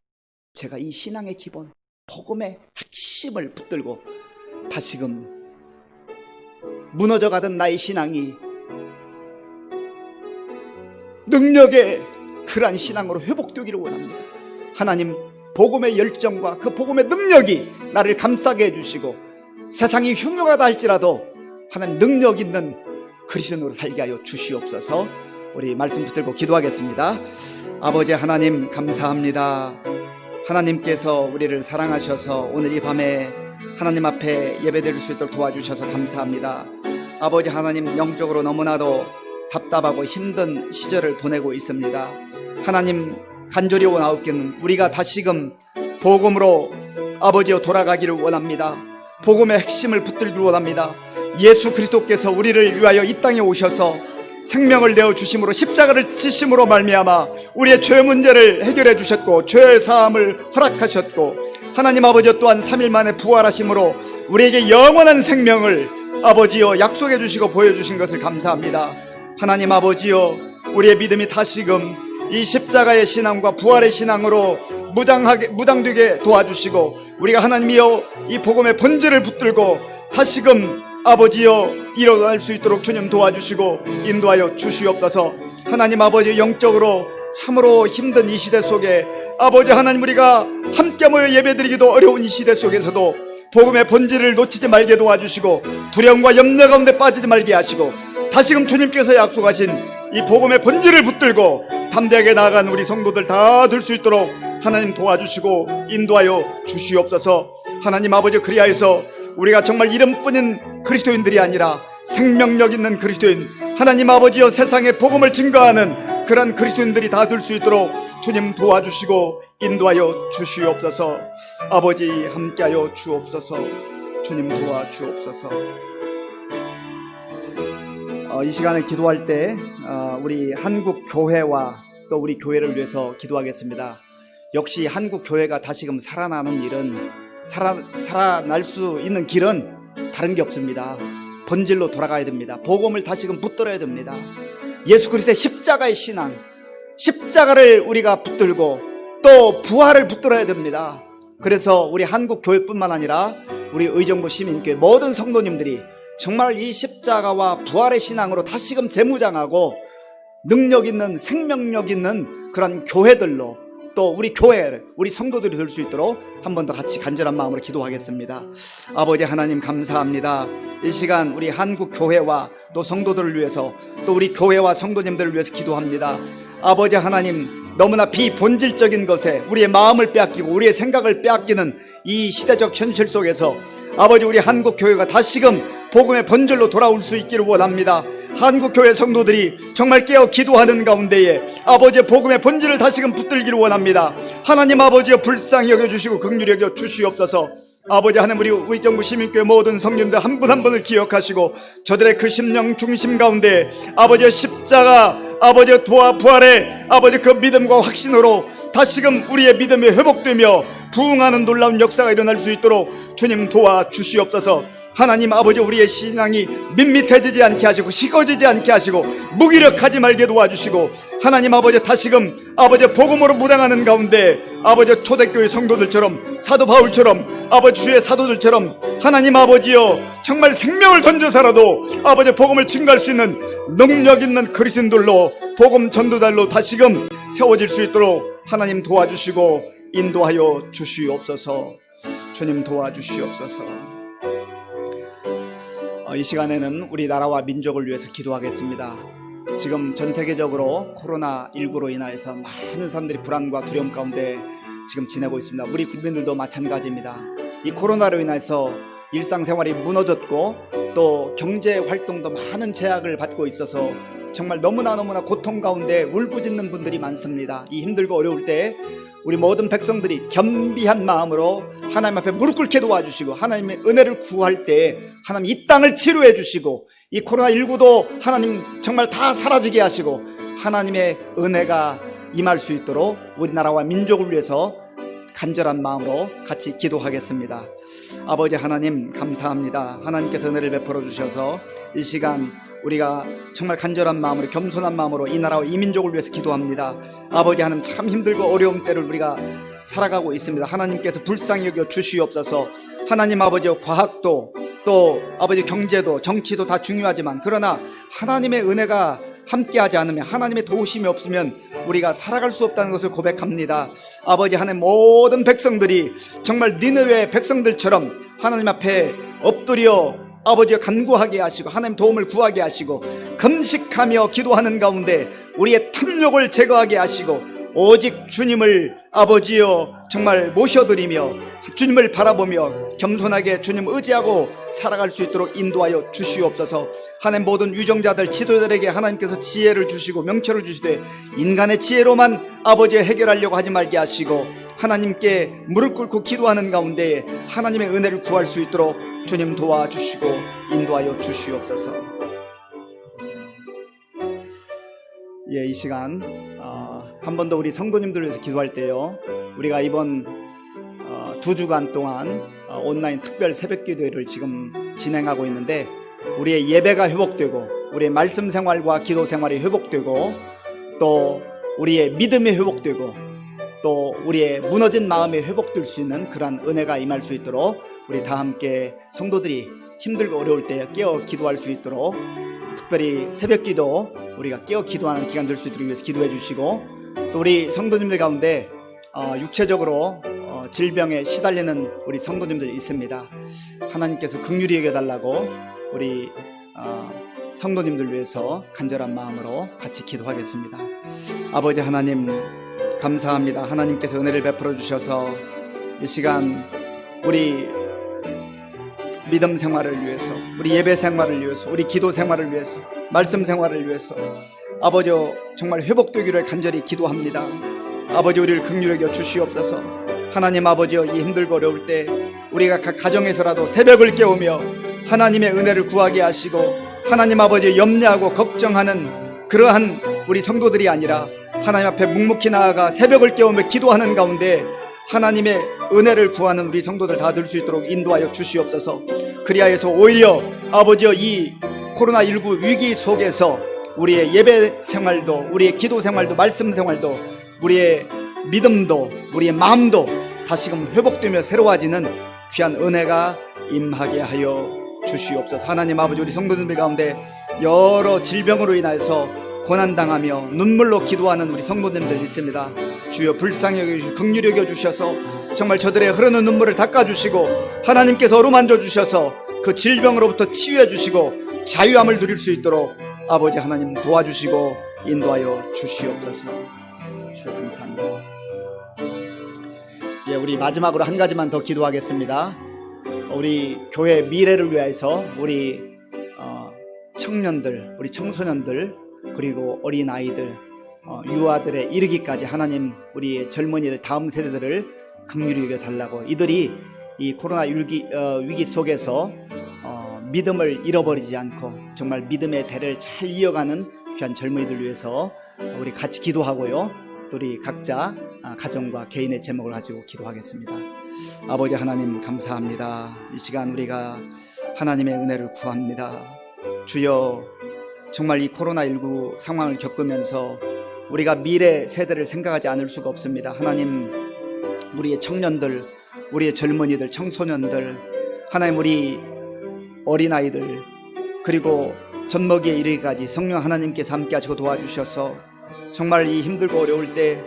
제가 이 신앙의 기본, 복음의 핵심을 붙들고 다시금 무너져가던 나의 신앙이 능력의 그러한 신앙으로 회복되기를 원합니다. 하나님, 복음의 열정과 그 복음의 능력이 나를 감싸게 해주시고, 세상이 흉흉하다 할지라도 하나님 능력 있는 그리스도인으로 살게 하여 주시옵소서. 우리 말씀 붙들고 기도하겠습니다. 아버지 하나님, 감사합니다. 하나님께서 우리를 사랑하셔서 오늘 이 밤에 하나님 앞에 예배드릴 수 있도록 도와주셔서 감사합니다. 아버지 하나님, 영적으로 너무나도 답답하고 힘든 시절을 보내고 있습니다. 하나님, 간절히 원하옵기는 우리가 다시금 복음으로 아버지여 돌아가기를 원합니다. 복음의 핵심을 붙들기를 원합니다. 예수 그리스도께서 우리를 위하여 이 땅에 오셔서 생명을 내어주심으로, 십자가를 지심으로 말미암아 우리의 죄 문제를 해결해 주셨고 죄의 사함을 허락하셨고, 하나님 아버지여 또한 3일 만에 부활하심으로 우리에게 영원한 생명을 아버지여 약속해 주시고 보여주신 것을 감사합니다. 하나님 아버지여, 우리의 믿음이 다시금 이 십자가의 신앙과 부활의 신앙으로 무장되게 도와주시고, 우리가 하나님이여 이 복음의 본질을 붙들고 다시금 아버지여 일어날 수 있도록 주님 도와주시고 인도하여 주시옵소서. 하나님 아버지, 영적으로 참으로 힘든 이 시대 속에 아버지 하나님, 우리가 함께 모여 예배드리기도 어려운 이 시대 속에서도 복음의 본질을 놓치지 말게 도와주시고, 두려움과 염려 가운데 빠지지 말게 하시고, 다시금 주님께서 약속하신 이 복음의 본질을 붙들고 담대하게 나아간 우리 성도들 다 될 수 있도록 하나님 도와주시고 인도하여 주시옵소서. 하나님 아버지, 그리하여서 우리가 정말 이름뿐인 그리스도인들이 아니라 생명력 있는 그리스도인, 하나님 아버지여 세상에 복음을 증거하는 그런 그리스도인들이 다 될 수 있도록 주님 도와주시고 인도하여 주시옵소서. 아버지 함께하여 주옵소서. 주님 도와주옵소서. 이 시간에 기도할 때 우리 한국 교회와 또 우리 교회를 위해서 기도하겠습니다. 역시 한국 교회가 다시금 살아나는 일은 살아날 수 있는 길은 다른 게 없습니다. 본질로 돌아가야 됩니다. 복음을 다시금 붙들어야 됩니다. 예수 그리스도의 십자가의 신앙, 십자가를 우리가 붙들고 또 부활을 붙들어야 됩니다. 그래서 우리 한국 교회뿐만 아니라 우리 의정부 시민교회 모든 성도님들이 정말 이 십자가와 부활의 신앙으로 다시금 재무장하고 능력 있는, 생명력 있는 그런 교회들로 또 우리 교회, 우리 성도들이 될 수 있도록 한 번 더 같이 간절한 마음으로 기도하겠습니다. 아버지 하나님 감사합니다. 이 시간 우리 한국 교회와 또 성도들을 위해서 또 우리 교회와 성도님들을 위해서 기도합니다. 아버지 하나님, 너무나 비본질적인 것에 우리의 마음을 빼앗기고 우리의 생각을 빼앗기는 이 시대적 현실 속에서 아버지, 우리 한국 교회가 다시금 복음의 본질로 돌아올 수 있기를 원합니다. 한국 교회 성도들이 정말 깨어 기도하는 가운데에 아버지의 복음의 본질을 다시금 붙들기를 원합니다. 하나님 아버지여 불쌍히 여겨주시고 긍휼히 여겨 주시옵소서. 아버지 하나님, 우리 의정부 시민교회 모든 성님들 한 분 한 분을 기억하시고 저들의 그 심령 중심 가운데 아버지의 십자가, 아버지의 도와 부활의 아버지 그 믿음과 확신으로 다시금 우리의 믿음이 회복되며 부흥하는 놀라운 역사가 일어날 수 있도록 주님 도와주시옵소서. 하나님 아버지, 우리의 신앙이 밋밋해지지 않게 하시고 식어지지 않게 하시고 무기력하지 말게 도와주시고, 하나님 아버지 다시금 아버지 복음으로 무장하는 가운데 아버지 초대교회 성도들처럼, 사도 바울처럼, 아버지 주의 사도들처럼 하나님 아버지여 정말 생명을 던져서라도 아버지 복음을 증거할 수 있는 능력 있는 그리스도인들로, 복음 전도자로 다시금 세워질 수 있도록 하나님 도와주시고 인도하여 주시옵소서. 주님 도와주시옵소서. 이 시간에는 우리나라와 민족을 위해서 기도하겠습니다. 지금 전 세계적으로 코로나19로 인하여서 많은 사람들이 불안과 두려움 가운데 지금 지내고 있습니다. 우리 국민들도 마찬가지입니다. 이 코로나로 인해서 일상생활이 무너졌고 또 경제 활동도 많은 제약을 받고 있어서 정말 너무나 고통 가운데 울부짖는 분들이 많습니다. 이 힘들고 어려울 때 우리 모든 백성들이 겸비한 마음으로 하나님 앞에 무릎 꿇게 도와주시고 하나님의 은혜를 구할 때 하나님 이 땅을 치료해 주시고 이 코로나19도 하나님 정말 다 사라지게 하시고 하나님의 은혜가 임할 수 있도록 우리나라와 민족을 위해서 간절한 마음으로 같이 기도하겠습니다. 아버지 하나님 감사합니다. 하나님께서 은혜를 베풀어 주셔서 이 시간 우리가 정말 간절한 마음으로, 겸손한 마음으로 이 나라와 이 민족을 위해서 기도합니다. 아버지 하나님, 참 힘들고 어려운 때를 우리가 살아가고 있습니다. 하나님께서 불쌍히 여겨 주시옵소서. 하나님 아버지, 과학도 또 아버지 경제도 정치도 다 중요하지만 그러나 하나님의 은혜가 함께하지 않으면, 하나님의 도우심이 없으면 우리가 살아갈 수 없다는 것을 고백합니다. 아버지 하나님, 모든 백성들이 정말 니느웨 백성들처럼 하나님 앞에 엎드려 아버지가 간구하게 하시고 하나님 도움을 구하게 하시고 금식하며 기도하는 가운데 우리의 탐욕을 제거하게 하시고 오직 주님을 아버지여 정말 모셔드리며 주님을 바라보며 겸손하게 주님 의지하고 살아갈 수 있도록 인도하여 주시옵소서. 하나님, 모든 유정자들, 지도자들에게 하나님께서 지혜를 주시고 명철을 주시되 인간의 지혜로만 아버지의 해결하려고 하지 말게 하시고 하나님께 무릎 꿇고 기도하는 가운데 하나님의 은혜를 구할 수 있도록 주님 도와주시고 인도하여 주시옵소서. 이 시간 한 번 더 우리 성도님들을 위해서 기도할 때요, 우리가 이번 2주간 동안 온라인 특별 새벽 기도회를 지금 진행하고 있는데 우리의 예배가 회복되고 우리의 말씀 생활과 기도 생활이 회복되고 또 우리의 믿음이 회복되고 또 우리의 무너진 마음이 회복될 수 있는 그러한 은혜가 임할 수 있도록 우리 다 함께 성도들이 힘들고 어려울 때 깨어 기도할 수 있도록, 특별히 새벽 기도 우리가 깨어 기도하는 기간 될 수 있도록 위해서 기도해 주시고, 또 우리 성도님들 가운데 육체적으로 질병에 시달리는 우리 성도님들이 있습니다. 하나님께서 긍휼히 여겨달라고 우리 성도님들 위해서 간절한 마음으로 같이 기도하겠습니다. 아버지 하나님, 감사합니다. 하나님께서 은혜를 베풀어 주셔서 이 시간 우리 믿음 생활을 위해서, 우리 예배 생활을 위해서, 우리 기도 생활을 위해서, 말씀 생활을 위해서 아버지 정말 회복되기를 간절히 기도합니다. 아버지 우리를 긍휼히 여겨 주시옵소서. 하나님 아버지여, 이 힘들고 어려울 때 우리가 각 가정에서라도 새벽을 깨우며 하나님의 은혜를 구하게 하시고, 하나님 아버지 염려하고 걱정하는 그러한 우리 성도들이 아니라 하나님 앞에 묵묵히 나아가 새벽을 깨우며 기도하는 가운데 하나님의 은혜를 구하는 우리 성도들 다 될 수 있도록 인도하여 주시옵소서. 그리하여서 오히려 아버지여, 이 코로나19 위기 속에서 우리의 예배 생활도, 우리의 기도 생활도, 말씀 생활도, 우리의 믿음도, 우리의 마음도 다시금 회복되며 새로워지는 귀한 은혜가 임하게 하여 주시옵소서. 하나님 아버지, 우리 성도님들 가운데 여러 질병으로 인하여서 고난당하며 눈물로 기도하는 우리 성도님들 있습니다. 주여 불쌍히 여겨주시고 긍휼히 여겨주셔서 정말 저들의 흐르는 눈물을 닦아주시고 하나님께서 어루만져 주셔서 그 질병으로부터 치유해 주시고 자유함을 누릴 수 있도록 아버지 하나님 도와주시고 인도하여 주시옵소서. 주여 감사합니다. 예, 우리 마지막으로 한 가지만 더 기도하겠습니다. 우리 교회 미래를 위해서 우리 청년들, 우리 청소년들, 그리고 어린아이들, 유아들에 이르기까지 하나님 우리 젊은이들, 다음 세대들을 긍휼히 여겨달라고, 이들이 이 코로나 위기 속에서 믿음을 잃어버리지 않고 정말 믿음의 대를 잘 이어가는 귀한 젊은이들 위해서 우리 같이 기도하고요, 또 우리 각자 가정과 개인의 제목을 가지고 기도하겠습니다. 아버지 하나님 감사합니다. 이 시간 우리가 하나님의 은혜를 구합니다. 주여, 정말 이 코로나19 상황을 겪으면서 우리가 미래 세대를 생각하지 않을 수가 없습니다. 하나님, 우리의 청년들, 우리의 젊은이들, 청소년들, 하나님 우리 어린아이들, 그리고 젖먹이에 이르기까지 성령 하나님께서 함께 하시고 도와주셔서 정말 이 힘들고 어려울 때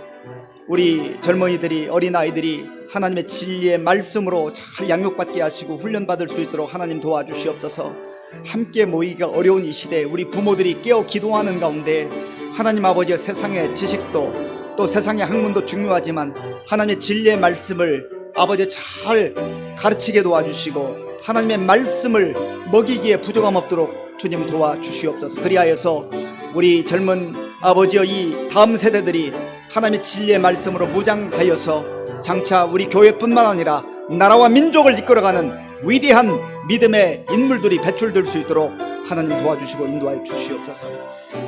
우리 젊은이들이, 어린아이들이 하나님의 진리의 말씀으로 잘 양육받게 하시고 훈련받을 수 있도록 하나님 도와주시옵소서. 함께 모이기가 어려운 이 시대에 우리 부모들이 깨어 기도하는 가운데 하나님 아버지의 세상의 지식도, 또 세상의 학문도 중요하지만 하나님의 진리의 말씀을 아버지 잘 가르치게 도와주시고 하나님의 말씀을 먹이기에 부족함 없도록 주님 도와주시옵소서. 그리하여서 우리 젊은 아버지여, 이 다음 세대들이 하나님의 진리의 말씀으로 무장하여서 장차 우리 교회뿐만 아니라 나라와 민족을 이끌어가는 위대한 믿음의 인물들이 배출될 수 있도록 하나님 도와주시고 인도하여 주시옵소서.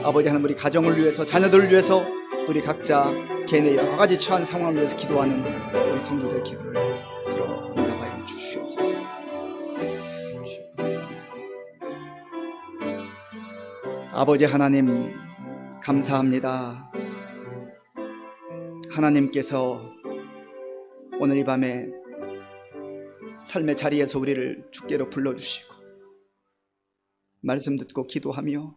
아버지 하나님, 우리 가정을 위해서, 자녀들을 위해서, 우리 각자 개인의 여러 가지 처한 상황을 위해서 기도하는 우리 성도들의 기도를 들어 응답하여 주시옵소서. 아버지 하나님 감사합니다. 하나님께서 오늘 이 밤에 삶의 자리에서 우리를 주께로 불러주시고 말씀 듣고 기도하며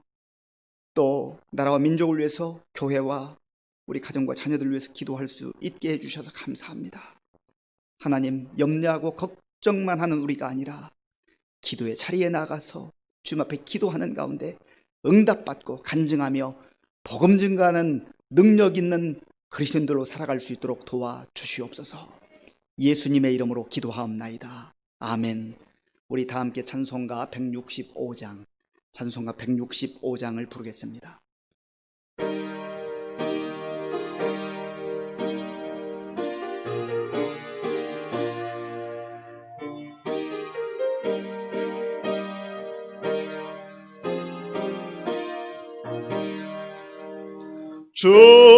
또 나라와 민족을 위해서, 교회와 우리 가정과 자녀들을 위해서 기도할 수 있게 해주셔서 감사합니다. 하나님, 염려하고 걱정만 하는 우리가 아니라 기도의 자리에 나가서 주님 앞에 기도하는 가운데 응답받고 간증하며 복음 증거하는 능력 있는 그리스도인들로 살아갈 수 있도록 도와주시옵소서. 예수님의 이름으로 기도하옵나이다. 아멘. 우리 다 함께 찬송가 165장, 찬송가 165장을 부르겠습니다.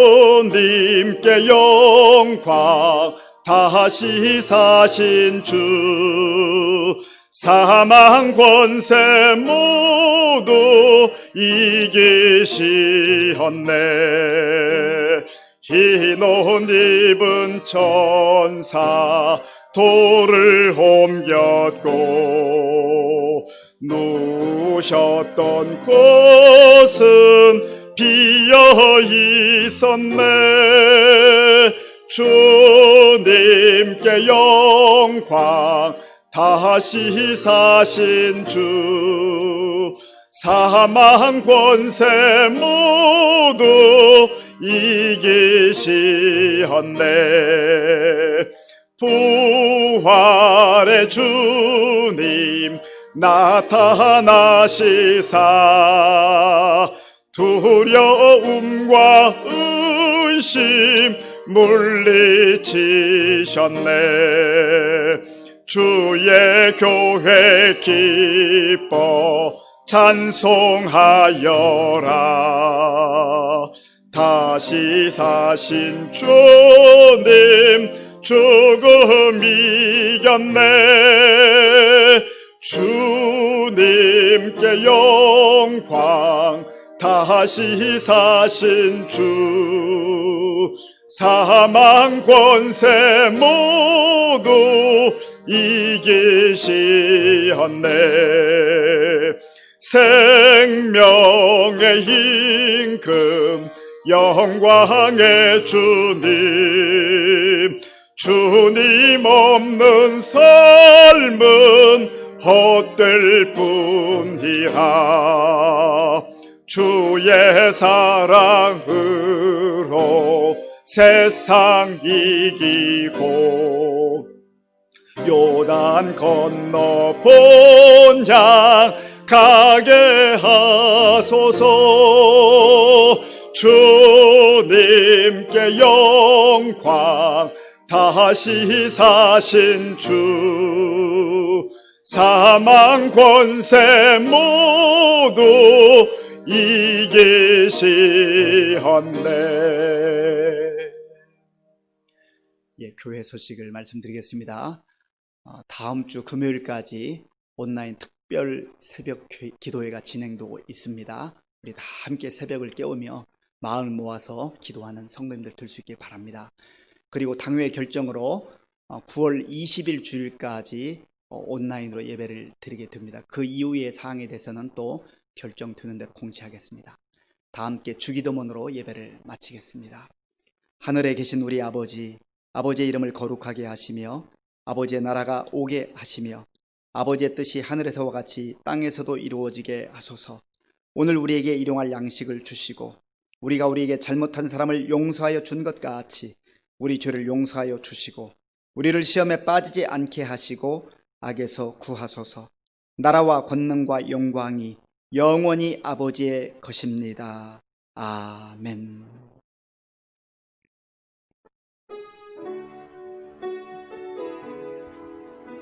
주님께 영광, 다시 사신 주, 사망 권세 모두 이기시었네. 흰 옷 입은 천사 돌을 옮겼고, 누우셨던 곳은 비어 있었네. 주님께 영광, 다시 사신 주, 사망 권세 모두 이기시었네. 부활의 주님 나타나시사 두려움과 의심 물리치셨네. 주의 교회 기뻐 찬송하여라. 다시 사신 주님 죽음 이겼네. 주님께 영광. 다시 사신 주 사망 권세 모두 이기시었네. 생명의 임금 영광의 주님, 주님 없는 삶은 헛될 뿐이라. 주의 사랑으로 세상 이기고 요단 건너 본향 가게 하소서. 주님께 영광. 다시 사신 주 사망 권세 모두 이기시었네. 예, 교회 소식을 말씀드리겠습니다. 다음 주 금요일까지 온라인 특별 새벽 기도회가 진행되고 있습니다. 우리 다 함께 새벽을 깨우며 마음을 모아서 기도하는 성도님들 될 수 있길 바랍니다. 그리고 당회 결정으로 9월 20일 주일까지 온라인으로 예배를 드리게 됩니다. 그 이후의 사항에 대해서는 또 결정되는 대로 공지하겠습니다. 다 함께 주기도문으로 예배를 마치겠습니다. 하늘에 계신 우리 아버지, 아버지의 이름을 거룩하게 하시며 아버지의 나라가 오게 하시며 아버지의 뜻이 하늘에서와 같이 땅에서도 이루어지게 하소서. 오늘 우리에게 일용할 양식을 주시고 우리가 우리에게 잘못한 사람을 용서하여 준 것 같이 우리 죄를 용서하여 주시고 우리를 시험에 빠지지 않게 하시고 악에서 구하소서. 나라와 권능과 영광이 영원히 아버지의 것입니다. 아멘.